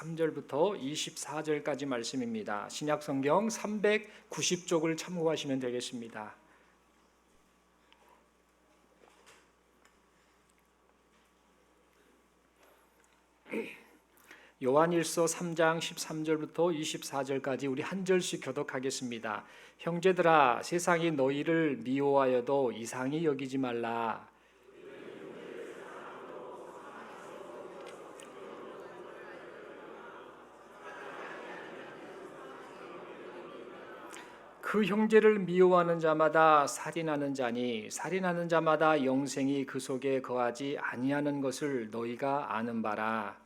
23절부터 24절까지 말씀입니다. 신약성경 390쪽을 참고하시면 되겠습니다. 요한일서 3장 13절부터 24절까지 우리 한 절씩 교독하겠습니다. 형제들아, 세상이 너희를 미워하여도 이상히 여기지 말라. 그 형제를 미워하는 자마다 살인하는 자니 살인하는 자마다 영생이 그 속에 거하지 아니하는 것을 너희가 아는 바라.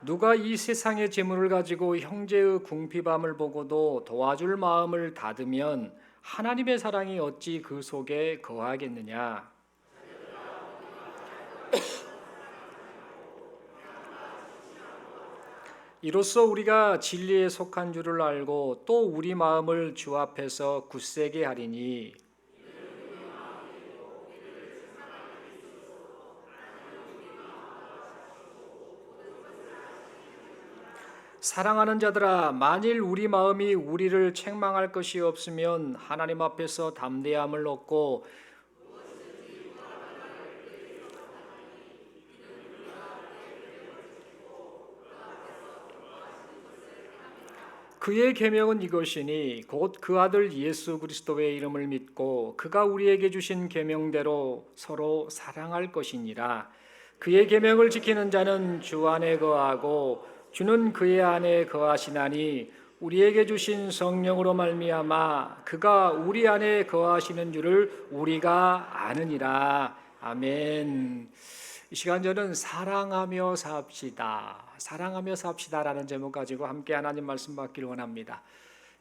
누가 이 세상의 재물을 가지고 형제의 궁핍함을 보고도 도와줄 마음을 닫으면 하나님의 사랑이 어찌 그 속에 거하겠느냐. 이로써 우리가 진리에 속한 줄을 알고 또 우리 마음을 주 앞에서 굳세게 하리니 사랑하는 자들아, 만일 우리 마음이 우리를 책망할 것이 없으면 하나님 앞에서 담대함을 얻고 그의 계명은 이것이니 곧 그 아들 예수 그리스도의 이름을 믿고 그가 우리에게 주신 계명대로 서로 사랑할 것이니라. 그의 계명을 지키는 자는 주 안에 거하고 주는 그의 안에 거하시나니 우리에게 주신 성령으로 말미암아 그가 우리 안에 거하시는 줄을 우리가 아느니라. 아멘. 이 시간 저는 사랑하며 삽시다, 사랑하며 삽시다라는 제목 가지고 함께 하나님 말씀 받기를 원합니다.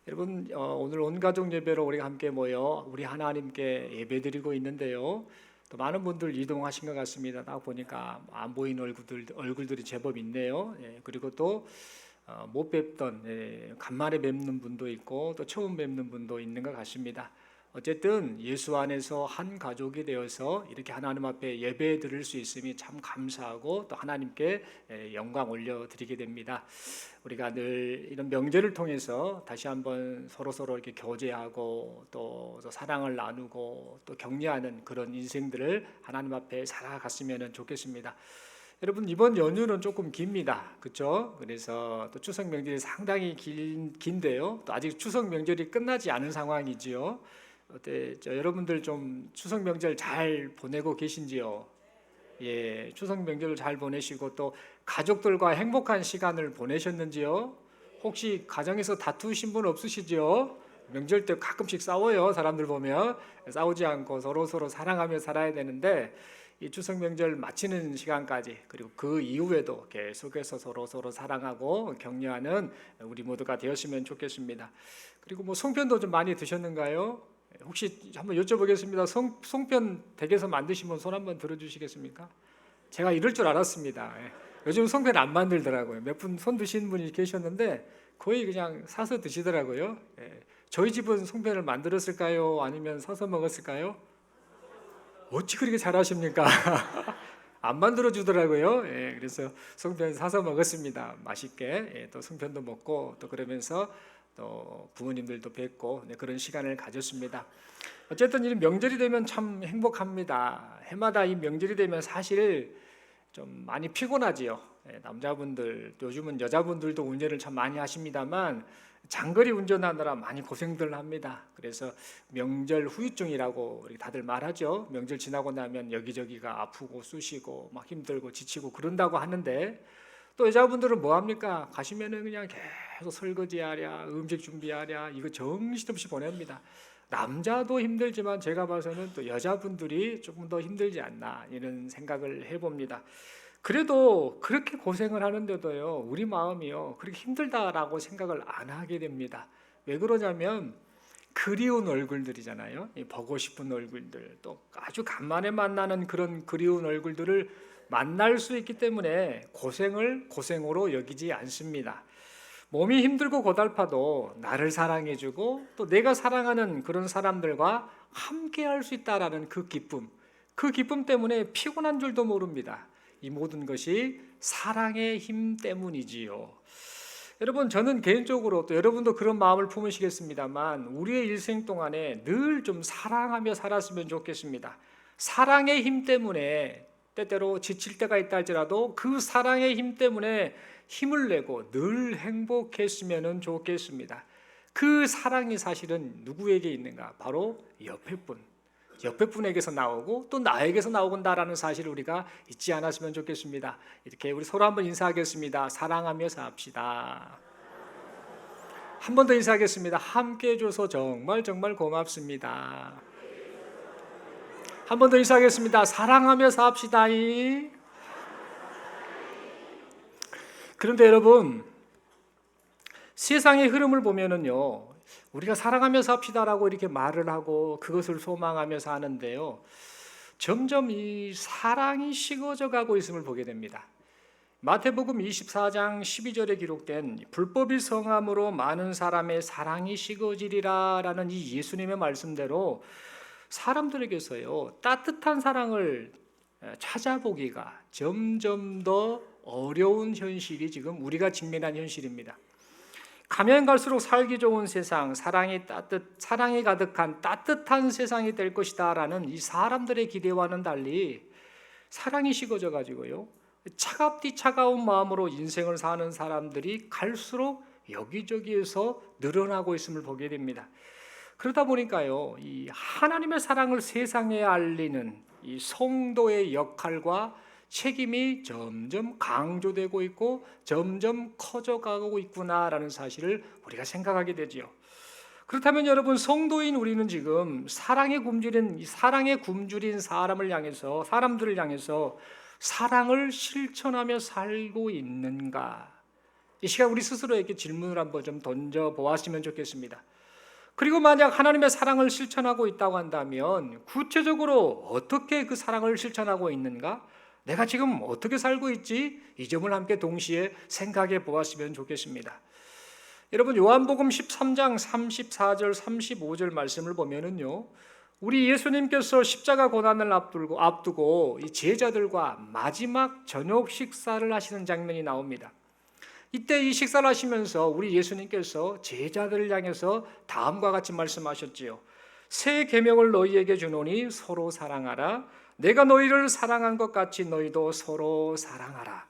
여러분, 오늘 온 가족 예배로 우리가 함께 모여 우리 하나님께 예배드리고 있는데요. 또 많은 분들 이동하신 것 같습니다. 딱 보니까 안 보이는 얼굴들이 제법 있네요. 그리고 또 못 뵙던 간만에 뵙는 분도 있고 또 처음 뵙는 분도 있는 것 같습니다. 어쨌든 예수 안에서 한 가족이 되어서 이렇게 하나님 앞에 예배 드릴 수 있음이 참 감사하고 또 하나님께 영광 올려드리게 됩니다. 우리가 늘 이런 명절을 통해서 다시 한번 서로 이렇게 교제하고 또 사랑을 나누고 또 격려하는 그런 인생들을 하나님 앞에 살아갔으면 좋겠습니다. 여러분, 이번 연휴는 조금 깁니다. 그렇죠? 그래서 또 추석 명절이 상당히 긴데요. 또 아직 추석 명절이 끝나지 않은 상황이지요. 어때, 여러분들 좀 추석 명절 잘 보내고 계신지요? 예, 추석 명절을 잘 보내시고 또 가족들과 행복한 시간을 보내셨는지요? 혹시 가정에서 다투신 분 없으시지요? 명절 때 가끔씩 싸워요. 사람들 보면 싸우지 않고 서로 사랑하며 살아야 되는데 이 추석 명절 마치는 시간까지 그리고 그 이후에도 계속해서 서로 사랑하고 격려하는 우리 모두가 되었으면 좋겠습니다. 그리고 뭐 송편도 좀 많이 드셨는가요? 혹시 한번 여쭤보겠습니다. 송편 댁에서 만드신 분 손 한번 들어주시겠습니까? 제가 이럴 줄 알았습니다. 요즘 송편 안 만들더라고요. 몇 분 손 드시는 분이 계셨는데 거의 그냥 사서 드시더라고요. 저희 집은 송편을 만들었을까요? 아니면 사서 먹었을까요? 어찌 그렇게 잘하십니까? 안 만들어 주더라고요. 그래서 송편 사서 먹었습니다. 맛있게. 또 송편도 먹고 또 그러면서 또 부모님들도 뵙고 그런 시간을 가졌습니다. 어쨌든 이 명절이 되면 참 행복합니다. 해마다 이 명절이 되면 사실 좀 많이 피곤하지요. 남자분들, 요즘은 여자분들도 운전을 참 많이 하십니다만 장거리 운전하느라 많이 고생들 합니다. 그래서 명절 후유증이라고 다들 말하죠. 명절 지나고 나면 여기저기가 아프고 쑤시고 막 힘들고 지치고 그런다고 하는데 또 여자분들은 뭐 합니까? 가시면은 그냥 계속 설거지하랴, 음식 준비하랴, 이거 정신없이 보냅니다. 남자도 힘들지만 제가 봐서는 또 여자분들이 조금 더 힘들지 않나 이런 생각을 해봅니다. 그래도 그렇게 고생을 하는데도요, 우리 마음이요 그렇게 힘들다라고 생각을 안 하게 됩니다. 왜 그러냐면 그리운 얼굴들이잖아요. 보고 싶은 얼굴들, 또 아주 간만에 만나는 그런 그리운 얼굴들을 만날 수 있기 때문에 고생을 고생으로 여기지 않습니다. 몸이 힘들고 고달파도 나를 사랑해주고 또 내가 사랑하는 그런 사람들과 함께 할 수 있다라는 그 기쁨 때문에 피곤한 줄도 모릅니다. 이 모든 것이 사랑의 힘 때문이지요. 여러분, 저는 개인적으로 또 여러분도 그런 마음을 품으시겠습니다만 우리의 일생 동안에 늘 좀 사랑하며 살았으면 좋겠습니다. 사랑의 힘 때문에 때때로 지칠 때가 있다 할지라도 그 사랑의 힘 때문에 힘을 내고 늘 행복했으면 좋겠습니다. 그 사랑이 사실은 누구에게 있는가? 바로 옆에 분에게서 나오고 또 나에게서 나오건다라는 사실을 우리가 잊지 않았으면 좋겠습니다. 이렇게 우리 서로 한번 인사하겠습니다. 사랑하며 삽시다. 한 번 더 인사하겠습니다. 함께 해줘서 정말 고맙습니다. 한 번 더 인사하겠습니다. 사랑하며 삽시다. 그런데 여러분, 세상의 흐름을 보면은요, 우리가 사랑하며 삽시다라고 이렇게 말을 하고 그것을 소망하면서 하는데요, 점점 이 사랑이 식어져 가고 있음을 보게 됩니다. 마태복음 24장 12절에 기록된 불법이 성함으로 많은 사람의 사랑이 식어지리라라는 이 예수님의 말씀대로 사람들에게서요, 따뜻한 사랑을 찾아보기가 점점 더 어려운 현실이 지금 우리가 직면한 현실입니다. 가면 갈수록 살기 좋은 세상, 사랑이 가득한 따뜻한 세상이 될 것이다라는 이 사람들의 기대와는 달리 사랑이 식어져 가지고요, 차가운 마음으로 인생을 사는 사람들이 갈수록 여기저기에서 늘어나고 있음을 보게 됩니다. 그러다 보니까요, 이 하나님의 사랑을 세상에 알리는 이 성도의 역할과 책임이 점점 강조되고 있고 점점 커져가고 있구나라는 사실을 우리가 생각하게 되지요. 그렇다면 여러분, 성도인 우리는 지금 사랑에 굶주린 사람들을 향해서 사랑을 실천하며 살고 있는가? 이 시간 우리 스스로에게 질문을 한번 좀 던져 보았으면 좋겠습니다. 그리고 만약 하나님의 사랑을 실천하고 있다고 한다면 구체적으로 어떻게 그 사랑을 실천하고 있는가? 내가 지금 어떻게 살고 있지? 이 점을 함께 동시에 생각해 보았으면 좋겠습니다. 여러분, 요한복음 13장 34절 35절 말씀을 보면은요, 우리 예수님께서 십자가 고난을 앞두고 이 제자들과 마지막 저녁 식사를 하시는 장면이 나옵니다. 이때 이 식사를 하시면서 우리 예수님께서 제자들을 향해서 다음과 같이 말씀하셨지요. 새 계명을 너희에게 주노니 서로 사랑하라. 내가 너희를 사랑한 것 같이 너희도 서로 사랑하라.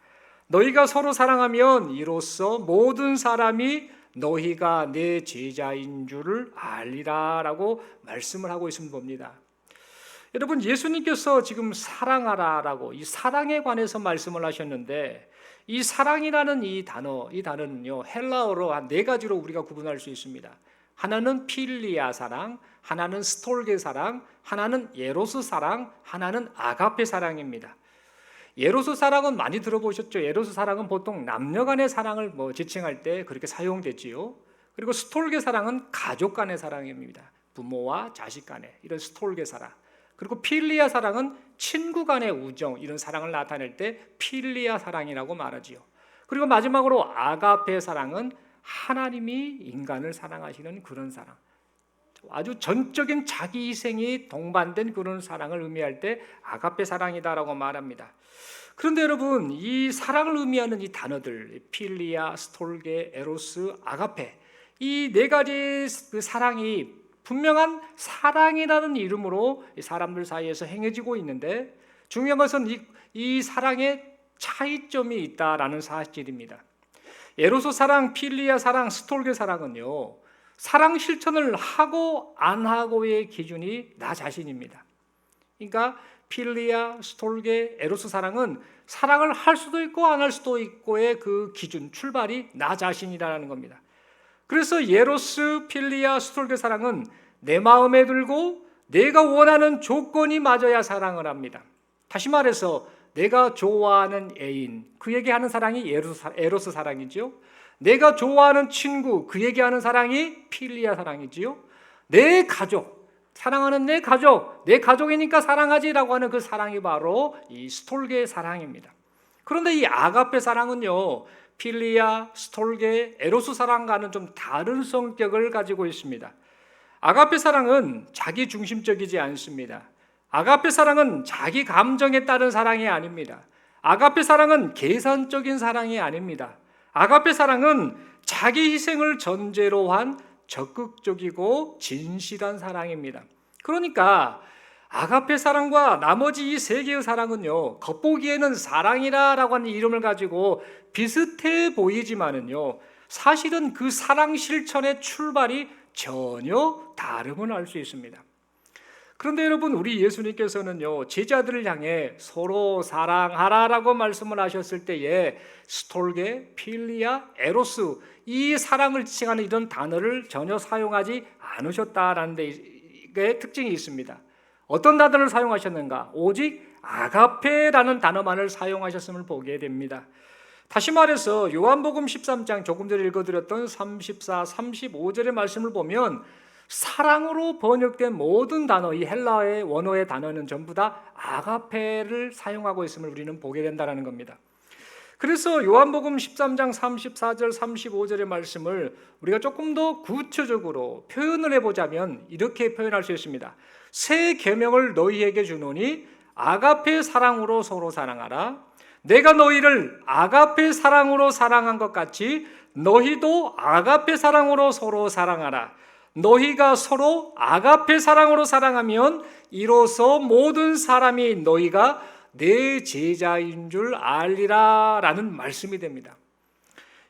너희가 서로 사랑하면 이로써 모든 사람이 너희가 내 제자인 줄을 알리라라고 말씀을 하고 있음을 봅니다. 여러분, 예수님께서 지금 사랑하라라고 이 사랑에 관해서 말씀을 하셨는데, 이 사랑이라는 이 단어는요, 헬라어로 한 네 가지로 우리가 구분할 수 있습니다. 하나는 필리아 사랑, 하나는 스톨게 사랑, 하나는 에로스 사랑, 하나는 아가페 사랑입니다. 에로스 사랑은 많이 들어보셨죠? 에로스 사랑은 보통 남녀 간의 사랑을 지칭할 때 그렇게 사용되지요. 그리고 스톨게 사랑은 가족 간의 사랑입니다. 부모와 자식 간의 이런 스톨게 사랑. 그리고 필리아 사랑은 친구 간의 우정, 이런 사랑을 나타낼 때 필리아 사랑이라고 말하지요. 그리고 마지막으로 아가페 사랑은 하나님이 인간을 사랑하시는 그런 사랑, 아주 전적인 자기 희생이 동반된 그런 사랑을 의미할 때 아가페 사랑이다라고 말합니다. 그런데 여러분, 이 사랑을 의미하는 이 단어들, 필리아, 스톨게, 에로스, 아가페, 이 네 가지 그 사랑이 분명한 사랑이라는 이름으로 사람들 사이에서 행해지고 있는데, 중요한 것은 이 사랑에 차이점이 있다라는 사실입니다. 에로스 사랑, 필리아 사랑, 스톨게 사랑은요, 사랑 실천을 하고 안 하고의 기준이 나 자신입니다. 그러니까 필리아, 스톨게, 에로스 사랑은 사랑을 할 수도 있고 안 할 수도 있고의 그 기준, 출발이 나 자신이라는 겁니다. 그래서 에로스, 필리아, 스톨게 사랑은 내 마음에 들고 내가 원하는 조건이 맞아야 사랑을 합니다. 다시 말해서 내가 좋아하는 애인, 그에게 하는 사랑이 에로스 사랑이죠. 내가 좋아하는 친구, 그에게 하는 사랑이 필리아 사랑이지요. 내 가족, 사랑하는 내 가족이니까 사랑하지라고 하는 그 사랑이 바로 이 스톨게 사랑입니다. 그런데 이 아가페 사랑은요, 필리아, 스톨게, 에로스 사랑과는 좀 다른 성격을 가지고 있습니다. 아가페 사랑은 자기 중심적이지 않습니다. 아가페 사랑은 자기 감정에 따른 사랑이 아닙니다. 아가페 사랑은 계산적인 사랑이 아닙니다. 아가페 사랑은 자기 희생을 전제로 한 적극적이고 진실한 사랑입니다. 그러니까 아가페 사랑과 나머지 이 세 개의 사랑은요, 겉보기에는 사랑이라고 하는 이름을 가지고 비슷해 보이지만은요, 사실은 그 사랑 실천의 출발이 전혀 다름을 알 수 있습니다. 그런데 여러분, 우리 예수님께서는요, 제자들을 향해 서로 사랑하라라고 말씀을 하셨을 때에 스톨게, 필리아, 에로스, 이 사랑을 지칭하는 이런 단어를 전혀 사용하지 않으셨다라는 데 특징이 있습니다. 어떤 단어를 사용하셨는가? 오직 아가페라는 단어만을 사용하셨음을 보게 됩니다. 다시 말해서 요한복음 13장 조금 전에 읽어드렸던 34, 35절의 말씀을 보면 사랑으로 번역된 모든 단어, 이 헬라어의 원어의 단어는 전부 다 아가페를 사용하고 있음을 우리는 보게 된다는 겁니다. 그래서 요한복음 13장 34절, 35절의 말씀을 우리가 조금 더 구체적으로 표현을 해보자면 이렇게 표현할 수 있습니다. 새 계명을 너희에게 주노니 아가페 사랑으로 서로 사랑하라. 내가 너희를 아가페 사랑으로 사랑한 것 같이 너희도 아가페 사랑으로 서로 사랑하라. 너희가 서로 아가페 사랑으로 사랑하면 이로써 모든 사람이 너희가 내 제자인 줄 알리라 라는 말씀이 됩니다.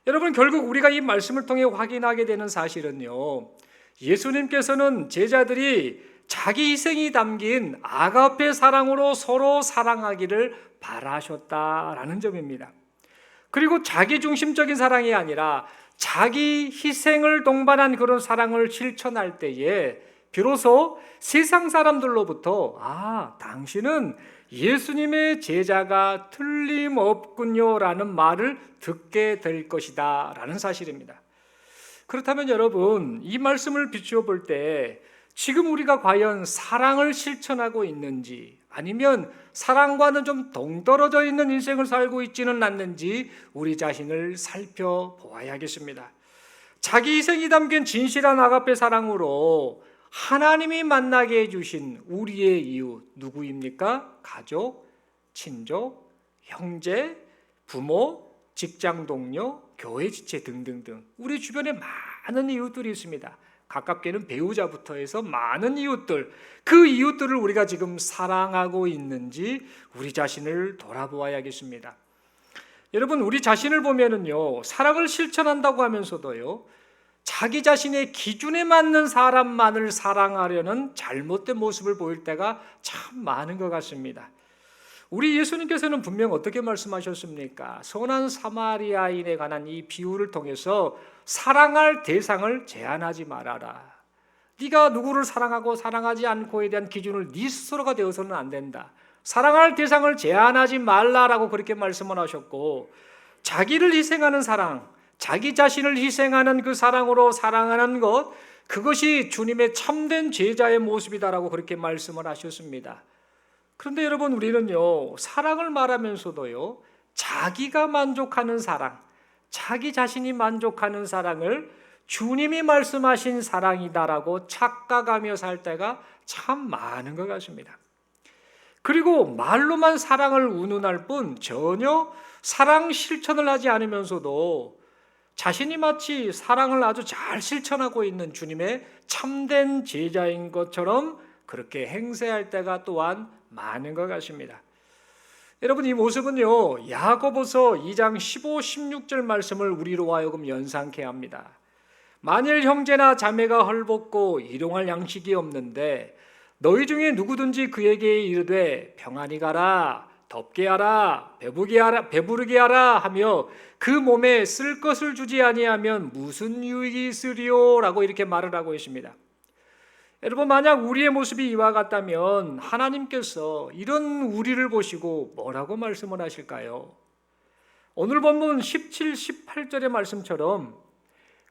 여러분, 결국 우리가 이 말씀을 통해 확인하게 되는 사실은요, 예수님께서는 제자들이 자기 희생이 담긴 아가페 사랑으로 서로 사랑하기를 바라셨다라는 점입니다. 그리고 자기 중심적인 사랑이 아니라 자기 희생을 동반한 그런 사랑을 실천할 때에 비로소 세상 사람들로부터 당신은 예수님의 제자가 틀림없군요라는 말을 듣게 될 것이다 라는 사실입니다. 그렇다면 여러분, 이 말씀을 비추어 볼 때 지금 우리가 과연 사랑을 실천하고 있는지, 아니면 사랑과는 좀 동떨어져 있는 인생을 살고 있지는 않는지 우리 자신을 살펴보아야겠습니다. 자기 희생이 담긴 진실한 아가페 사랑으로 하나님이 만나게 해주신 우리의 이웃 누구입니까? 가족, 친족, 형제, 부모, 직장 동료, 교회 지체 등등등 우리 주변에 많은 이웃들이 있습니다. 가깝게는 배우자부터 해서 많은 이웃들, 그 이웃들을 우리가 지금 사랑하고 있는지 우리 자신을 돌아보아야겠습니다. 여러분, 우리 자신을 보면은요, 사랑을 실천한다고 하면서도요, 자기 자신의 기준에 맞는 사람만을 사랑하려는 잘못된 모습을 보일 때가 참 많은 것 같습니다. 우리 예수님께서는 분명 어떻게 말씀하셨습니까? 선한 사마리아인에 관한 이 비유를 통해서 사랑할 대상을 제한하지 말아라. 네가 누구를 사랑하고 사랑하지 않고에 대한 기준을 네 스스로가 되어서는 안 된다. 사랑할 대상을 제한하지 말라라고 그렇게 말씀을 하셨고, 자기를 희생하는 사랑, 자기 자신을 희생하는 그 사랑으로 사랑하는 것, 그것이 주님의 참된 제자의 모습이다라고 그렇게 말씀을 하셨습니다. 그런데 여러분, 우리는요, 사랑을 말하면서도요, 자기가 만족하는 사랑, 자기 자신이 만족하는 사랑을 주님이 말씀하신 사랑이다라고 착각하며 살 때가 참 많은 것 같습니다. 그리고 말로만 사랑을 운운할 뿐 전혀 사랑 실천을 하지 않으면서도 자신이 마치 사랑을 아주 잘 실천하고 있는 주님의 참된 제자인 것처럼 그렇게 행세할 때가 또한 많은 것 같습니다. 여러분, 이 모습은요, 야고보서 2장 15, 16절 말씀을 우리로 하여금 연상케 합니다. 만일 형제나 자매가 헐벗고 일용할 양식이 없는데 너희 중에 누구든지 그에게 이르되 평안히 가라, 덥게 하라, 배부르게 하라 하며 그 몸에 쓸 것을 주지 아니하면 무슨 유익이 있으리요? 라고 이렇게 말을 하고 있습니다. 여러분, 만약 우리의 모습이 이와 같다면 하나님께서 이런 우리를 보시고 뭐라고 말씀을 하실까요? 오늘 본문 17, 18절의 말씀처럼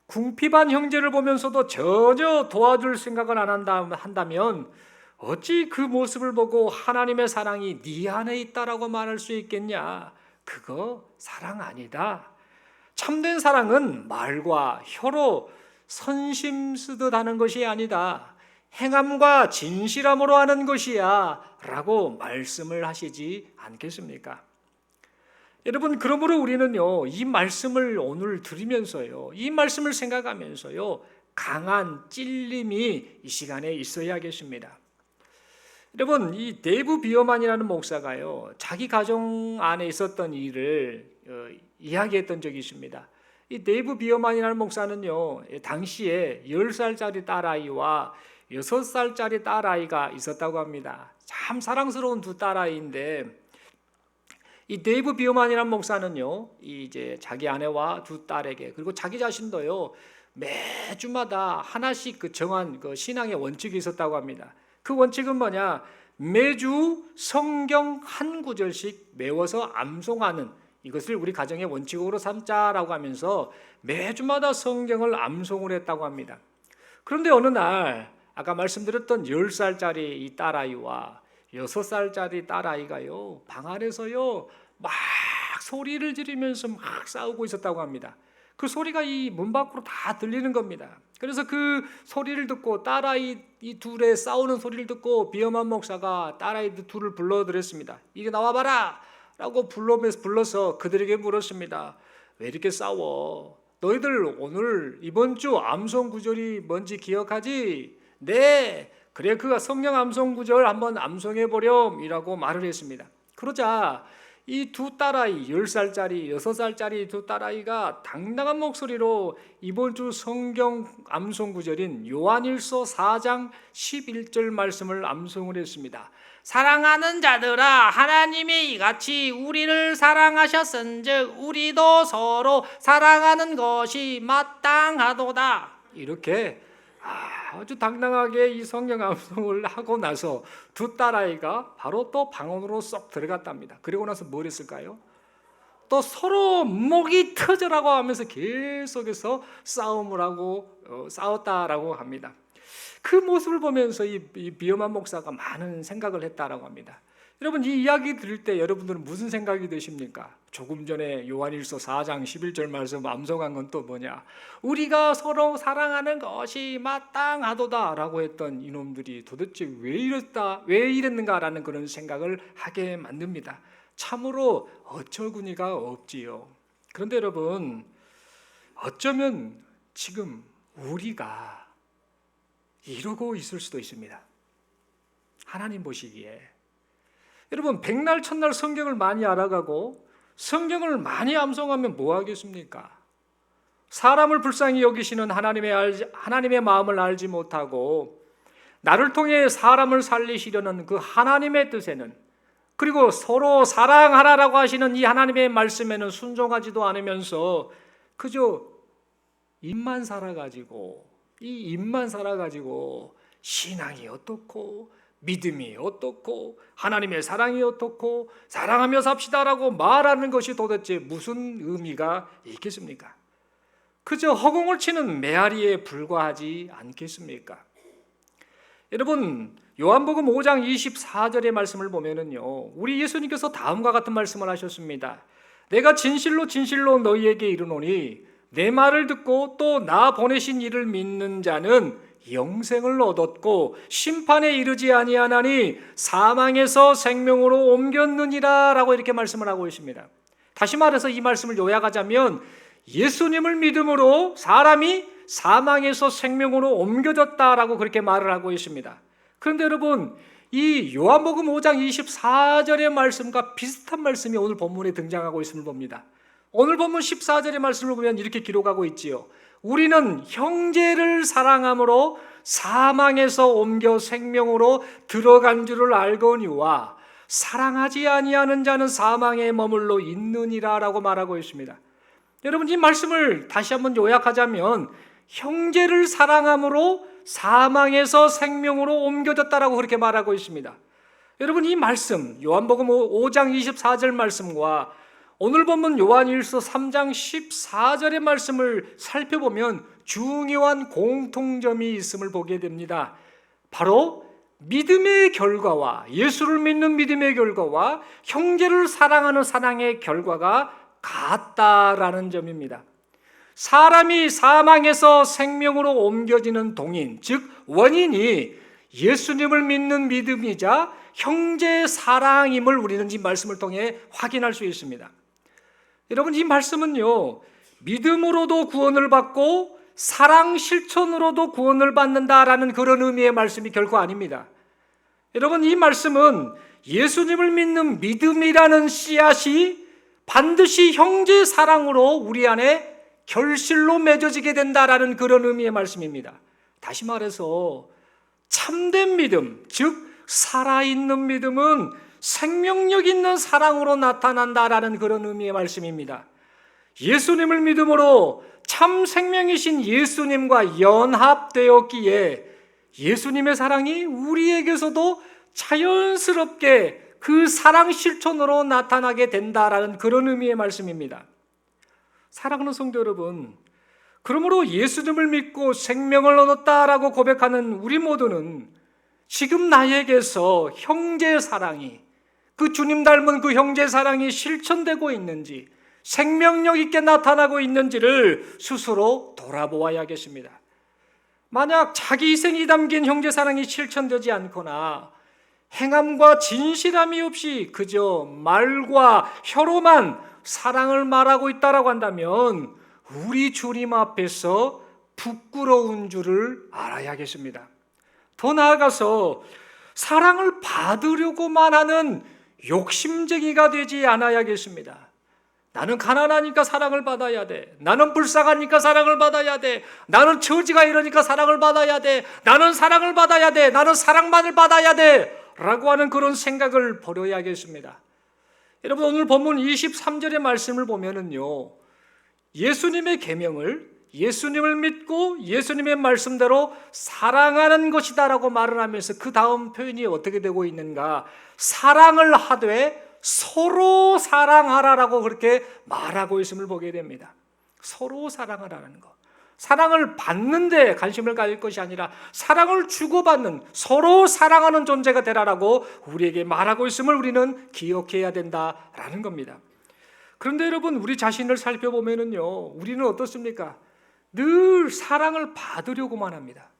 궁핍한 형제를 보면서도 전혀 도와줄 생각을 안 한다면 어찌 그 모습을 보고 하나님의 사랑이 네 안에 있다라고 말할 수 있겠냐? 그거 사랑 아니다. 참된 사랑은 말과 혀로 선심 쓰듯 하는 것이 아니다. 행함과 진실함으로 하는 것이야 라고 말씀을 하시지 않겠습니까? 여러분, 그러므로 우리는요, 이 말씀을 오늘 들으면서요, 이 말씀을 생각하면서요, 강한 찔림이 이 시간에 있어야겠습니다. 여러분, 이 데이브 비어만이라는 목사가요, 자기 가정 안에 있었던 일을 이야기했던 적이 있습니다. 이 데이브 비어만이라는 목사는요, 당시에 10살짜리 딸아이와 6살짜리 딸아이가 있었다고 합니다. 참 사랑스러운 두 딸아이인데, 이 데이브 비어만이라는 목사는요, 이제 자기 아내와 두 딸에게, 그리고 자기 자신도요, 매주마다 하나씩 그 정한 그 신앙의 원칙이 있었다고 합니다. 그 원칙은 뭐냐? 매주 성경 한 구절씩 외워서 암송하는, 이것을 우리 가정의 원칙으로 삼자라고 하면서 매주마다 성경을 암송을 했다고 합니다. 그런데 어느 날 아까 말씀드렸던 10살짜리 이 딸아이와 6살짜리 딸아이가요, 방 안에서요 막 소리를 지르면서 막 싸우고 있었다고 합니다. 그 소리가 이 문 밖으로 다 들리는 겁니다. 그래서 그 소리를 듣고, 딸아이 이 둘의 싸우는 소리를 듣고 비어만 목사가 딸아이 둘을 불러들였습니다. 이리 나와봐라 라고 불러서 그들에게 물었습니다. 왜 이렇게 싸워? 너희들 오늘 이번 주 암송 구절이 뭔지 기억하지? 네, 그래, 그가 성경 암송 구절 한번 암송해 보렴이라고 말을 했습니다. 그러자 이 두 딸아이, 10살짜리, 6살짜리 두 딸아이가 당당한 목소리로 이번 주 성경 암송 구절인 요한일서 4장 11절 말씀을 암송을 했습니다. 사랑하는 자들아, 하나님이 이같이 우리를 사랑하셨은즉 우리도 서로 사랑하는 것이 마땅하도다. 이렇게 아주 당당하게 이 성경 암송을 하고 나서 두 딸아이가 바로 또 방언으로 쏙 들어갔답니다. 그리고 나서 뭘 했을까요? 또 서로 목이 터져라고 하면서 계속해서 싸움을 하고 싸웠다라고 합니다. 그 모습을 보면서 이 비어만 목사가 많은 생각을 했다라고 합니다. 여러분, 이 이야기 들을 때 여러분들은 무슨 생각이 드십니까? 조금 전에 요한일서 4장 11절 말씀 암송한 건 또 뭐냐? 우리가 서로 사랑하는 것이 마땅하도다 라고 했던 이놈들이 도대체 왜 이랬는가라는 그런 생각을 하게 만듭니다. 참으로 어처구니가 없지요. 그런데 여러분, 어쩌면 지금 우리가 이러고 있을 수도 있습니다. 하나님 보시기에. 여러분, 백날 첫날 성경을 많이 알아가고 성경을 많이 암송하면 뭐 하겠습니까? 사람을 불쌍히 여기시는 하나님의 마음을 알지 못하고 나를 통해 사람을 살리시려는 그 하나님의 뜻에는, 그리고 서로 사랑하라라고 하시는 이 하나님의 말씀에는 순종하지도 않으면서 그저 입만 살아가지고, 이 입만 살아가지고 신앙이 어떻고 믿음이 어떻고 하나님의 사랑이 어떻고 사랑하며 삽시다라고 말하는 것이 도대체 무슨 의미가 있겠습니까? 그저 허공을 치는 메아리에 불과하지 않겠습니까? 여러분, 요한복음 5장 24절의 말씀을 보면은요, 우리 예수님께서 다음과 같은 말씀을 하셨습니다. 내가 진실로 진실로 너희에게 이르노니 내 말을 듣고 또 나 보내신 이를 믿는 자는 영생을 얻었고 심판에 이르지 아니하나니 사망에서 생명으로 옮겼느니라 라고 이렇게 말씀을 하고 있습니다. 다시 말해서 이 말씀을 요약하자면 예수님을 믿음으로 사람이 사망에서 생명으로 옮겨졌다라고 그렇게 말을 하고 있습니다. 그런데 여러분, 이 요한복음 5장 24절의 말씀과 비슷한 말씀이 오늘 본문에 등장하고 있음을 봅니다. 오늘 본문 14절의 말씀을 보면 이렇게 기록하고 있지요. 우리는 형제를 사랑함으로 사망에서 옮겨 생명으로 들어간 줄을 알거니와 사랑하지 아니하는 자는 사망에 머물러 있느니라 라고 말하고 있습니다. 여러분, 이 말씀을 다시 한번 요약하자면 형제를 사랑함으로 사망에서 생명으로 옮겨졌다라고 그렇게 말하고 있습니다. 여러분, 이 말씀 요한복음 5장 24절 말씀과 오늘 본문 요한일서 3장 14절의 말씀을 살펴보면 중요한 공통점이 있음을 보게 됩니다. 바로 믿음의 결과와, 예수를 믿는 믿음의 결과와 형제를 사랑하는 사랑의 결과가 같다라는 점입니다. 사람이 사망에서 생명으로 옮겨지는 동인, 즉 원인이 예수님을 믿는 믿음이자 형제 사랑임을 우리는 이 말씀을 통해 확인할 수 있습니다. 여러분, 이 말씀은요, 믿음으로도 구원을 받고 사랑 실천으로도 구원을 받는다라는 그런 의미의 말씀이 결코 아닙니다. 여러분, 이 말씀은 예수님을 믿는 믿음이라는 씨앗이 반드시 형제 사랑으로 우리 안에 결실로 맺어지게 된다라는 그런 의미의 말씀입니다. 다시 말해서 참된 믿음, 즉 살아있는 믿음은 생명력 있는 사랑으로 나타난다라는 그런 의미의 말씀입니다. 예수님을 믿음으로 참 생명이신 예수님과 연합되었기에 예수님의 사랑이 우리에게서도 자연스럽게 그 사랑 실천으로 나타나게 된다라는 그런 의미의 말씀입니다. 사랑하는 성도 여러분, 그러므로 예수님을 믿고 생명을 얻었다라고 고백하는 우리 모두는 지금 나에게서 형제 사랑이, 그 주님 닮은 그 형제 사랑이 실천되고 있는지, 생명력 있게 나타나고 있는지를 스스로 돌아보아야겠습니다. 만약 자기 희생이 담긴 형제 사랑이 실천되지 않거나 행함과 진실함이 없이 그저 말과 혀로만 사랑을 말하고 있다라고 한다면 우리 주님 앞에서 부끄러운 줄을 알아야겠습니다. 더 나아가서 사랑을 받으려고만 하는 욕심쟁이가 되지 않아야겠습니다. 나는 가난하니까 사랑을 받아야 돼. 나는 불쌍하니까 사랑을 받아야 돼. 나는 처지가 이러니까 사랑을 받아야 돼. 나는 사랑을 받아야 돼. 나는 사랑만을 받아야 돼. 라고 하는 그런 생각을 버려야겠습니다. 여러분, 오늘 본문 23절의 말씀을 보면은요, 예수님의 계명을, 예수님을 믿고 예수님의 말씀대로 사랑하는 것이다라고 말을 하면서 그 다음 표현이 어떻게 되고 있는가? 사랑을 하되 서로 사랑하라라고 그렇게 말하고 있음을 보게 됩니다. 서로 사랑을 하는 것. 사랑을 받는 데 관심을 가질 것이 아니라 사랑을 주고받는, 서로 사랑하는 존재가 되라라고 우리에게 말하고 있음을 우리는 기억해야 된다라는 겁니다. 그런데 여러분, 우리 자신을 살펴보면은요, 우리는 어떻습니까? 늘 사랑을 받으려고만 합니다.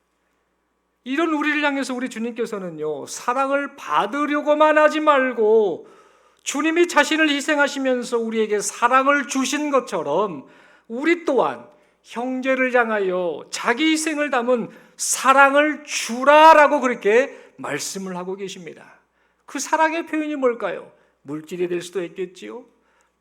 이런 우리를 향해서 우리 주님께서는요, 사랑을 받으려고만 하지 말고 주님이 자신을 희생하시면서 우리에게 사랑을 주신 것처럼 우리 또한 형제를 향하여 자기 희생을 담은 사랑을 주라라고 그렇게 말씀을 하고 계십니다. 그 사랑의 표현이 뭘까요? 물질이 될 수도 있겠지요.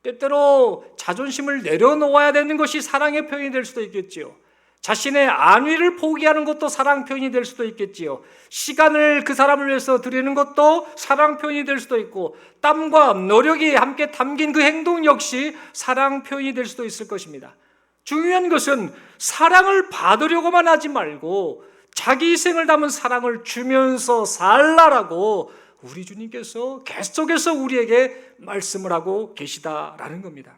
때때로 자존심을 내려놓아야 되는 것이 사랑의 표현이 될 수도 있겠지요. 자신의 안위를 포기하는 것도 사랑 표현이 될 수도 있겠지요. 시간을 그 사람을 위해서 드리는 것도 사랑 표현이 될 수도 있고, 땀과 노력이 함께 담긴 그 행동 역시 사랑 표현이 될 수도 있을 것입니다. 중요한 것은 사랑을 받으려고만 하지 말고 자기 희생을 담은 사랑을 주면서 살라라고 우리 주님께서 계속해서 우리에게 말씀을 하고 계시다라는 겁니다.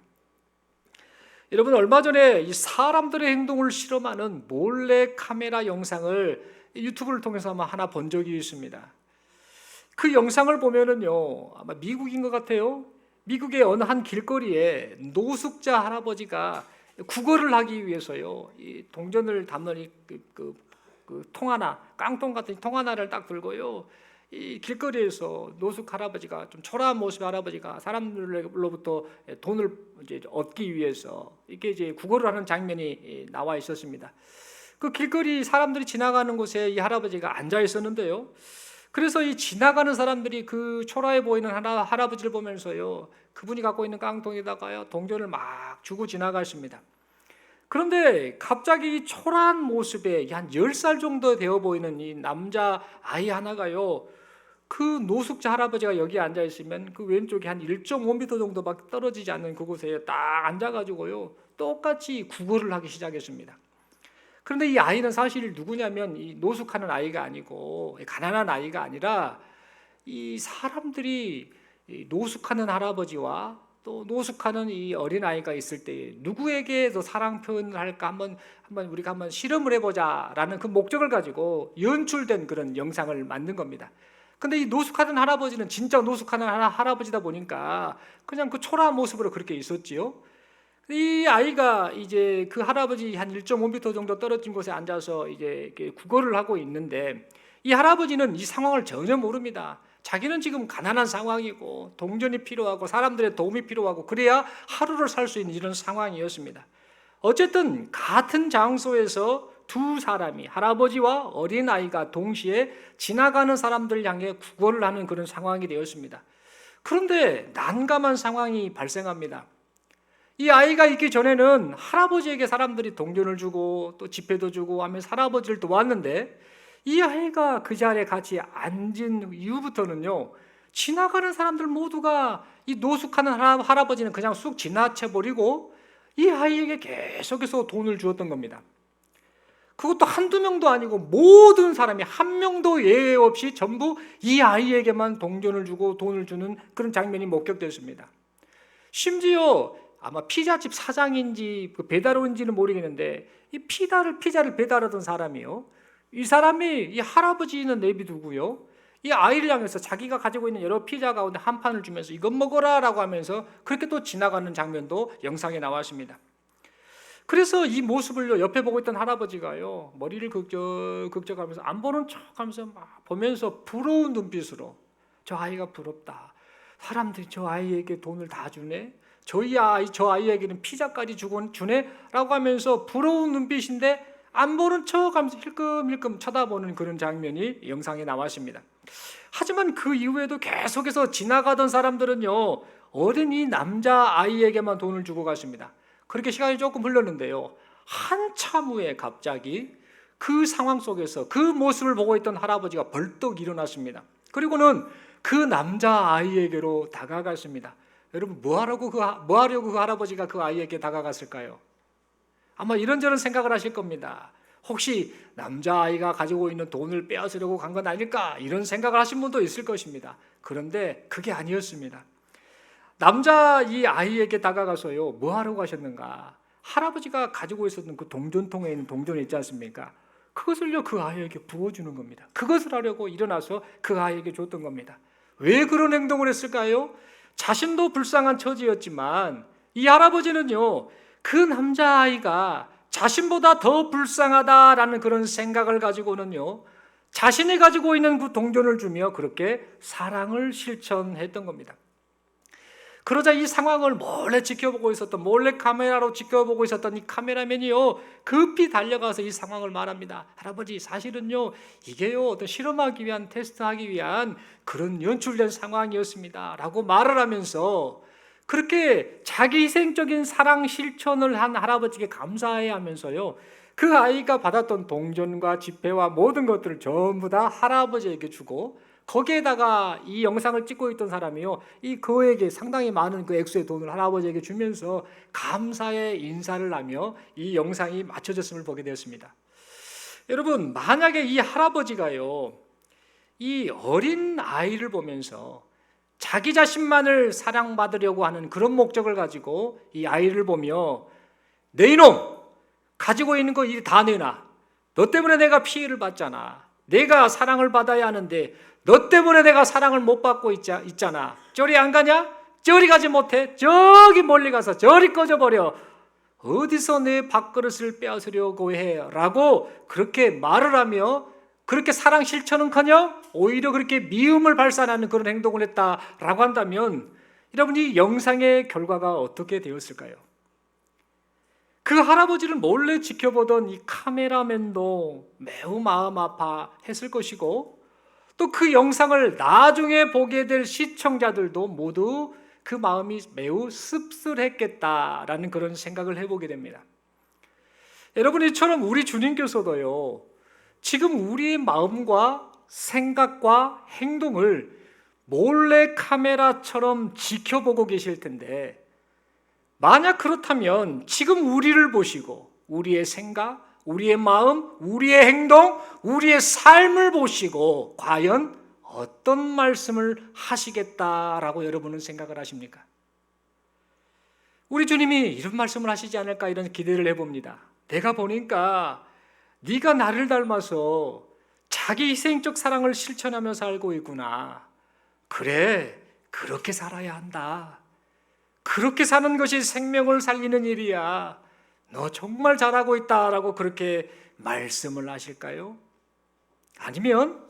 여러분, 얼마 전에 이 사람들의 행동을 실험하는 몰래 카메라 영상을 유튜브를 통해서 아마 하나 본 적이 있습니다. 그 영상을 보면은요, 아마 미국인 것 같아요. 미국의 어느 한 길거리에 노숙자 할아버지가 구걸을 하기 위해서요, 이 동전을 담는 통 하나, 깡통 같은 통 하나를 딱 들고요, 이 길거리에서 노숙 할아버지가, 좀 초라한 모습의 할아버지가 사람들로부터 돈을 이제 얻기 위해서 이렇게 이제 구걸을 하는 장면이 나와 있었습니다. 그 길거리 사람들이 지나가는 곳에 이 할아버지가 앉아 있었는데요. 그래서 이 지나가는 사람들이 그 초라해 보이는 할아버지를 보면서요, 그분이 갖고 있는 깡통에다가요 동전을 막 주고 지나가십니다. 그런데 갑자기 이 초라한 모습에 한 10살 정도 되어 보이는 이 남자 아이 하나가요, 그 노숙자 할아버지가 여기 앉아 있으면 그 왼쪽에 한 1.5m 정도밖에 떨어지지 않는 그곳에 딱 앉아가지고요, 똑같이 구걸을 하기 시작했습니다. 그런데 이 아이는 사실 누구냐면 이 노숙하는 아이가 아니고 가난한 아이가 아니라 이 사람들이 노숙하는 할아버지와 또 노숙하는 이 어린 아이가 있을 때 누구에게 더 사랑 표현을 할까 한번 우리가 한번 실험을 해보자라는 그 목적을 가지고 연출된 그런 영상을 만든 겁니다. 근데 이 노숙하는 할아버지는 진짜 노숙하는 할아버지다 보니까 그냥 그 초라한 모습으로 그렇게 있었지요. 이 아이가 이제 그 할아버지 한 1.5m 정도 떨어진 곳에 앉아서 이제 구걸을 하고 있는데, 이 할아버지는 이 상황을 전혀 모릅니다. 자기는 지금 가난한 상황이고 동전이 필요하고 사람들의 도움이 필요하고 그래야 하루를 살 수 있는 이런 상황이었습니다. 어쨌든 같은 장소에서 두 사람이, 할아버지와 어린아이가 동시에 지나가는 사람들 향해 구걸을 하는 그런 상황이 되었습니다. 그런데 난감한 상황이 발생합니다. 이 아이가 있기 전에는 할아버지에게 사람들이 동전을 주고 또 지폐도 주고 하면서 할아버지를 도왔는데, 이 아이가 그 자리에 같이 앉은 이후부터는요, 지나가는 사람들 모두가 이 노숙하는 할아버지는 그냥 쑥 지나쳐버리고 이 아이에게 계속해서 돈을 주었던 겁니다. 그것도 한두 명도 아니고 모든 사람이 한 명도 예외 없이 전부 이 아이에게만 동전을 주고 돈을 주는 그런 장면이 목격됐습니다. 심지어 아마 피자집 사장인지 배달원인지는 모르겠는데, 이 피자를 배달하던 사람이요, 이 사람이 이 할아버지는 내비두고요, 이 아이를 향해서 자기가 가지고 있는 여러 피자 가운데 한 판을 주면서 이것 먹어라 라고 하면서 그렇게 또 지나가는 장면도 영상에 나왔습니다. 그래서 이 모습을 옆에 보고 있던 할아버지가요, 머리를 긁적하면서 안 보는 척하면서 막 보면서 부러운 눈빛으로, 저 아이가 부럽다, 사람들이 저 아이에게 돈을 다 주네, 저 아이에게는 피자까지 주네 라고 하면서 부러운 눈빛인데 안 보는 척하면서 힐끔힐끔 쳐다보는 그런 장면이 영상에 나왔습니다. 하지만 그 이후에도 계속해서 지나가던 사람들은요, 어린이 남자아이에게만 돈을 주고 갔습니다. 그렇게 시간이 조금 흘렀는데요, 한참 후에 갑자기 그 상황 속에서 그 모습을 보고 있던 할아버지가 벌떡 일어났습니다. 그리고는 그 남자아이에게로 다가갔습니다. 여러분, 뭐 하려고 그 할아버지가 그 아이에게 다가갔을까요? 아마 이런저런 생각을 하실 겁니다. 혹시 남자아이가 가지고 있는 돈을 빼앗으려고 간 건 아닐까, 이런 생각을 하신 분도 있을 것입니다. 그런데 그게 아니었습니다. 남자 이 아이에게 다가가서요, 뭐 하려고 가셨는가? 할아버지가 가지고 있었던 그 동전통에 있는 동전이 있지 않습니까? 그것을요, 그 아이에게 부어주는 겁니다. 그것을 하려고 일어나서 그 아이에게 줬던 겁니다. 왜 그런 행동을 했을까요? 자신도 불쌍한 처지였지만 이 할아버지는요, 그 남자아이가 자신보다 더 불쌍하다라는 그런 생각을 가지고는요, 자신이 가지고 있는 그 동전을 주며 그렇게 사랑을 실천했던 겁니다. 그러자 이 상황을 몰래 카메라로 지켜보고 있었던 이 카메라맨이요, 급히 달려가서 이 상황을 말합니다. 할아버지, 사실은요, 이게요, 어떤 실험하기 위한, 테스트하기 위한 그런 연출된 상황이었습니다 라고 말을 하면서 그렇게 자기 희생적인 사랑 실천을 한 할아버지께 감사해 하면서요, 그 아이가 받았던 동전과 지폐와 모든 것들을 전부 다 할아버지에게 주고, 거기에다가 이 영상을 찍고 있던 사람이요, 이 그에게 상당히 많은 그 액수의 돈을 할아버지에게 주면서 감사의 인사를 하며 이 영상이 맞춰졌음을 보게 되었습니다. 여러분, 만약에 이 할아버지가요, 이 어린 아이를 보면서 자기 자신만을 사랑받으려고 하는 그런 목적을 가지고 이 아이를 보며, 내 이놈, 가지고 있는 거 이리 다 내놔, 너 때문에 내가 피해를 받잖아, 내가 사랑을 받아야 하는데 너 때문에 내가 사랑을 못 받고 있잖아, 저리 안 가냐? 저리 가지 못해? 저기 멀리 가서 저리 꺼져버려, 어디서 내 밥그릇을 빼앗으려고 해? 라고 그렇게 말을 하며 그렇게 사랑 실천은커녕 오히려 그렇게 미움을 발산하는 그런 행동을 했다라고 한다면, 여러분, 이 영상의 결과가 어떻게 되었을까요? 그 할아버지를 몰래 지켜보던 이 카메라맨도 매우 마음 아파했을 것이고, 또 그 영상을 나중에 보게 될 시청자들도 모두 그 마음이 매우 씁쓸했겠다라는 그런 생각을 해보게 됩니다. 여러분, 이처럼 우리 주님께서도요, 지금 우리의 마음과 생각과 행동을 몰래 카메라처럼 지켜보고 계실 텐데, 만약 그렇다면 지금 우리를 보시고 우리의 생각, 우리의 마음, 우리의 행동, 우리의 삶을 보시고 과연 어떤 말씀을 하시겠다라고 여러분은 생각을 하십니까? 우리 주님이 이런 말씀을 하시지 않을까, 이런 기대를 해봅니다. 내가 보니까 네가 나를 닮아서 자기 희생적 사랑을 실천하며 살고 있구나. 그래, 그렇게 살아야 한다. 그렇게 사는 것이 생명을 살리는 일이야. 너 정말 잘하고 있다라고 그렇게 말씀을 하실까요? 아니면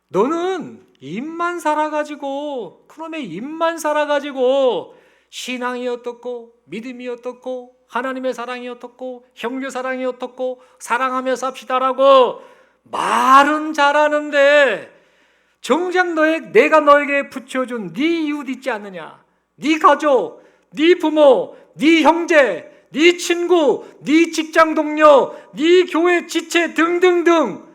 너는 입만 살아가지고, 그놈의 입만 살아가지고 신앙이 어떻고 믿음이 어떻고 하나님의 사랑이 어떻고 형제 사랑이 어떻고 사랑하며 삽시다라고 말은 잘하는데 정작 내가 너에게 붙여준 네 이웃 있지 않느냐, 네 가족, 네 부모, 네 형제, 네 친구, 네 직장 동료, 네 교회 지체 등등등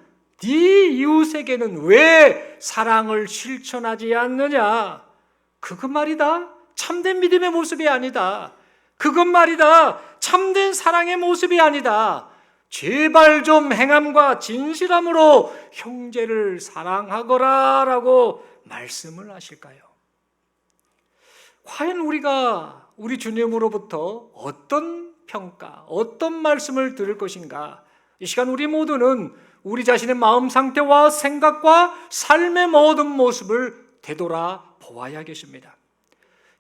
네 이웃에게는 왜 사랑을 실천하지 않느냐? 그것 말이다 참된 믿음의 모습이 아니다. 그것 말이다 참된 사랑의 모습이 아니다. 제발 좀 행함과 진실함으로 형제를 사랑하거라 라고 말씀을 하실까요? 과연 우리가 우리 주님으로부터 어떤 평가, 어떤 말씀을 들을 것인가? 이 시간 우리 모두는 우리 자신의 마음 상태와 생각과 삶의 모든 모습을 되돌아 보아야겠습니다.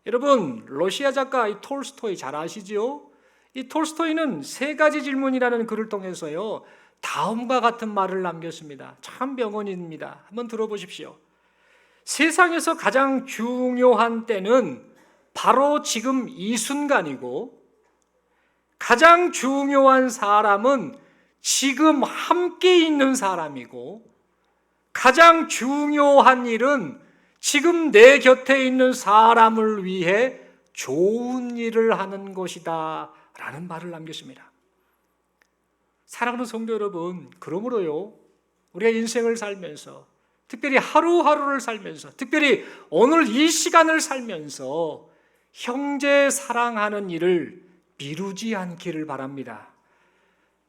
여러분, 러시아 작가 이 톨스토이 잘 아시죠? 이 톨스토이는 세 가지 질문이라는 글을 통해서요 다음과 같은 말을 남겼습니다. 참 명언입니다. 한번 들어보십시오. 세상에서 가장 중요한 때는 바로 지금 이 순간이고, 가장 중요한 사람은 지금 함께 있는 사람이고, 가장 중요한 일은 지금 내 곁에 있는 사람을 위해 좋은 일을 하는 것이다 라는 말을 남겼습니다. 사랑하는 성도 여러분, 그러므로요 우리가 인생을 살면서, 특별히 하루하루를 살면서, 특별히 오늘 이 시간을 살면서 형제 사랑하는 일을 미루지 않기를 바랍니다.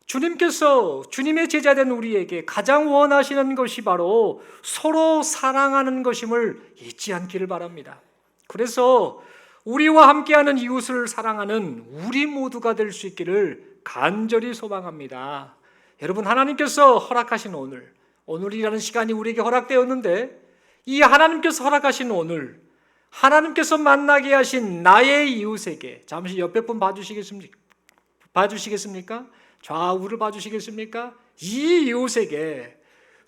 주님께서 주님의 제자된 우리에게 가장 원하시는 것이 바로 서로 사랑하는 것임을 잊지 않기를 바랍니다. 그래서 우리와 함께하는 이웃을 사랑하는 우리 모두가 될 수 있기를 간절히 소망합니다. 여러분, 하나님께서 허락하신 오늘이라는 시간이 우리에게 허락되었는데, 이 하나님께서 허락하신 오늘, 하나님께서 만나게 하신 나의 이웃에게, 잠시 옆에 분 봐주시겠습니까? 좌우를 봐주시겠습니까? 이 이웃에게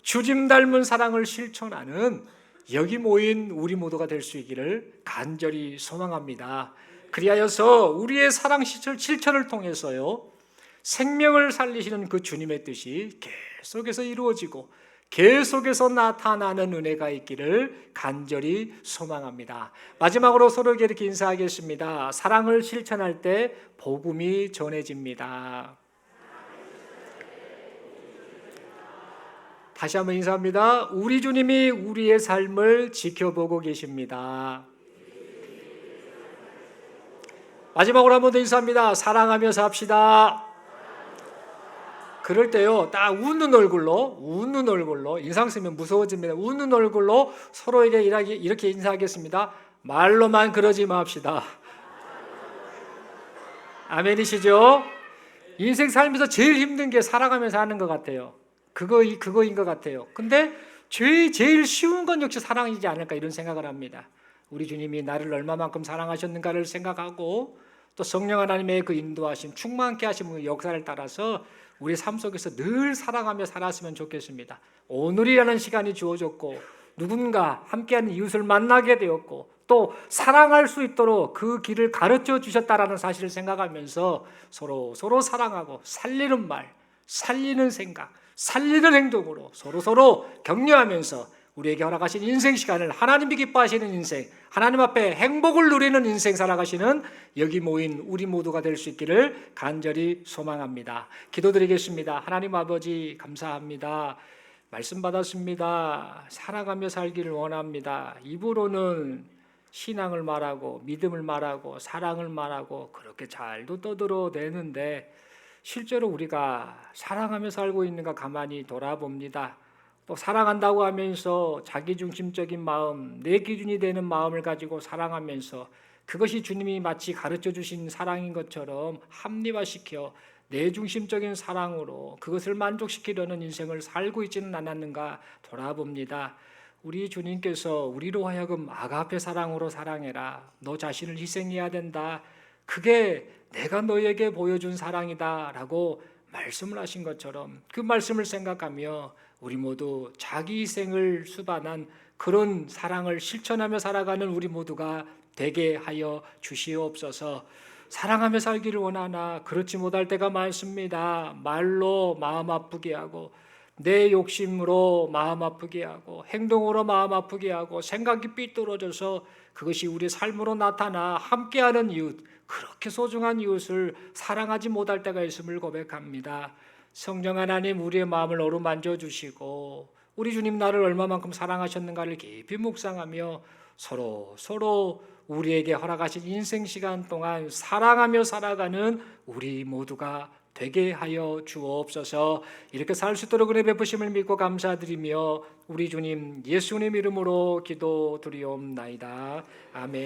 주님 닮은 사랑을 실천하는 여기 모인 우리 모두가 될 수 있기를 간절히 소망합니다. 그리하여서 우리의 사랑 실천을 통해서요 생명을 살리시는 그 주님의 뜻이 계속해서 이루어지고 계속해서 나타나는 은혜가 있기를 간절히 소망합니다. 마지막으로 서로에게 이렇게 인사하겠습니다. 사랑을 실천할 때 복음이 전해집니다. 다시 한번 인사합니다. 우리 주님이 우리의 삶을 지켜보고 계십니다. 마지막으로 한 번 더 인사합니다. 사랑하며 삽시다. 그럴 때요, 딱 웃는 얼굴로 인상 쓰면 무서워집니다. 웃는 얼굴로 서로에게 이렇게 인사하겠습니다. 말로만 그러지 맙시다. 아멘이시죠? 인생 살면서 제일 힘든 게 살아가면서 하는 것 같아요. 그거인 것 같아요. 근데 제일 쉬운 건 역시 사랑이지 않을까 이런 생각을 합니다. 우리 주님이 나를 얼마만큼 사랑하셨는가를 생각하고 또 성령 하나님의 그 인도하심, 충만케 하신 그 역사를 따라서 우리 삶 속에서 늘 사랑하며 살았으면 좋겠습니다. 오늘이라는 시간이 주어졌고 누군가 함께하는 이웃을 만나게 되었고 또 사랑할 수 있도록 그 길을 가르쳐 주셨다라는 사실을 생각하면서 서로 사랑하고 살리는 말, 살리는 생각, 살리는 행동으로 서로 격려하면서 우리에게 허락하신 인생 시간을 하나님이 기뻐하시는 인생, 하나님 앞에 행복을 누리는 인생 살아가시는 여기 모인 우리 모두가 될 수 있기를 간절히 소망합니다. 기도드리겠습니다. 하나님 아버지 감사합니다. 말씀 받았습니다. 살아가며 살기를 원합니다. 입으로는 신앙을 말하고 믿음을 말하고 사랑을 말하고 그렇게 잘도 떠들어대는데 실제로 우리가 사랑하며 살고 있는가 가만히 돌아봅니다. 또 사랑한다고 하면서 자기중심적인 마음, 내 기준이 되는 마음을 가지고 사랑하면서 그것이 주님이 마치 가르쳐 주신 사랑인 것처럼 합리화시켜 내중심적인 사랑으로 그것을 만족시키려는 인생을 살고 있지는 않았는가 돌아봅니다. 우리 주님께서 우리로 하여금 아가페 사랑으로 사랑해라. 너 자신을 희생해야 된다. 그게 내가 너에게 보여준 사랑이다라고 말씀을 하신 것처럼 그 말씀을 생각하며 우리 모두 자기 희생을 수반한 그런 사랑을 실천하며 살아가는 우리 모두가 되게 하여 주시옵소서. 사랑하며 살기를 원하나 그렇지 못할 때가 많습니다. 말로 마음 아프게 하고 내 욕심으로 마음 아프게 하고 행동으로 마음 아프게 하고 생각이 삐뚤어져서 그것이 우리 삶으로 나타나 함께하는 이웃, 그렇게 소중한 이웃을 사랑하지 못할 때가 있음을 고백합니다. 성령 하나님, 우리의 마음을 어루만져 주시고 우리 주님 나를 얼마만큼 사랑하셨는가를 깊이 묵상하며 서로 우리에게 허락하신 인생 시간 동안 사랑하며 살아가는 우리 모두가 되게 하여 주옵소서. 이렇게 살 수 있도록 은혜 베푸심을 믿고 감사드리며 우리 주님 예수님 이름으로 기도드리옵나이다. 아멘.